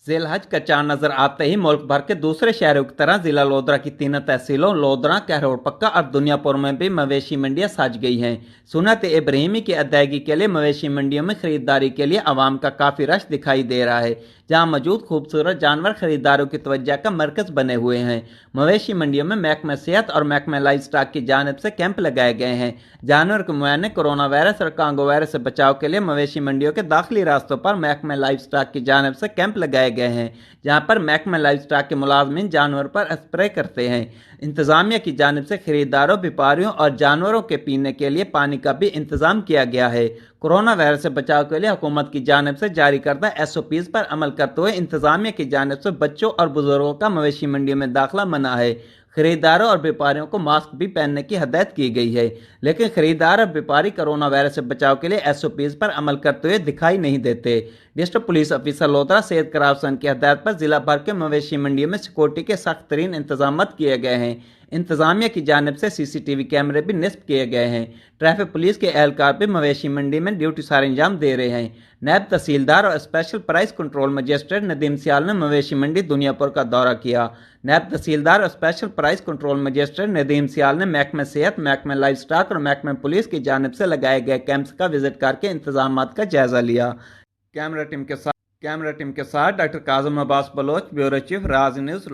Jail हज का चांद नजर आते ही मुल्क भर के दूसरे शहरों की तरह जिला लोधरा की तीनों तहसीलों लोधरा, कहरोड़ पक्का और दुनियापुर में भी मवेशी मंडियां सज गई हैं। सुन्नत इब्राहिमी की अदायगी के लिए मवेशी मंडियों में खरीदारी के लिए आवाम का काफी रश दिखाई दे रहा है, जहां मौजूद खूबसूरत जानवर खरीदारों की तवज्जो का मरकज बने हुए हैं। मवेशी मंडियों में महकमा सेहत और महकमा लाइव स्टॉक की जानिब से कैंप लगाए गए हैं। जानवर के मुआयने, कोरोना वायरस और कांगो वायरस से बचाव के लिए मवेशी मंडियों के दाखिली रास्तों पर महकमा लाइव स्टॉक की जानिब से कैंप लगाए गए हैं, जहां पर महकमा लाइव स्टॉक के मुलाजमीन जानवर पर स्प्रे करते हैं। इंतजामिया की जानिब से खरीदारों, व्यापारियों और जानवरों के पीने के लिए पानी का भी इंतजाम किया गया है। कोरोना वायरस से बचाव के लिए हुकूमत की जानिब से जारी करदा SOPs पर अमल करते हुए इंतजामिया की जानिब से बच्चों और बुजुर्गों का मवेशी मंडियों में दाखिला मना है। खरीदारों और व्यापारियों को मास्क भी पहनने की हदायत की गई है, लेकिन खरीदार और व्यापारी कोरोना वायरस से बचाव के लिए SOPs पर अमल करते हुए दिखाई नहीं देते। District police officer Lodhran Syed करावसन की हदायत पर जिला भर के मवेशी मंडियों में सिक्योरिटी के सख्त तरीन इंतजाम किए गए हैं। इंतजामिया की जानिब से CCTV कैमरे भी निस्ब किए गए हैं। ट्रैफिक पुलिस के एहलकार भी मवेशी मंडी में ड्यूटी सर अंजाम दे रहे हैं। नायब तहसीलदार और special price control magistrate Nadeem Sial ने मवेशी मंडी दुनियापुर का दौरा किया। नायब तहसीलदार और special price control magistrate Nadeem Sial ने महकमा सेहत, महकमा लाइव स्टॉक और महकमा पुलिस की जानिब से लगाए गए कैंप्स का विजिट करके इंतजाम का जायजा लिया। कैमरा टीम के साथ doctor काजम Abbas Bloch, bureau chief, राज न्यूज।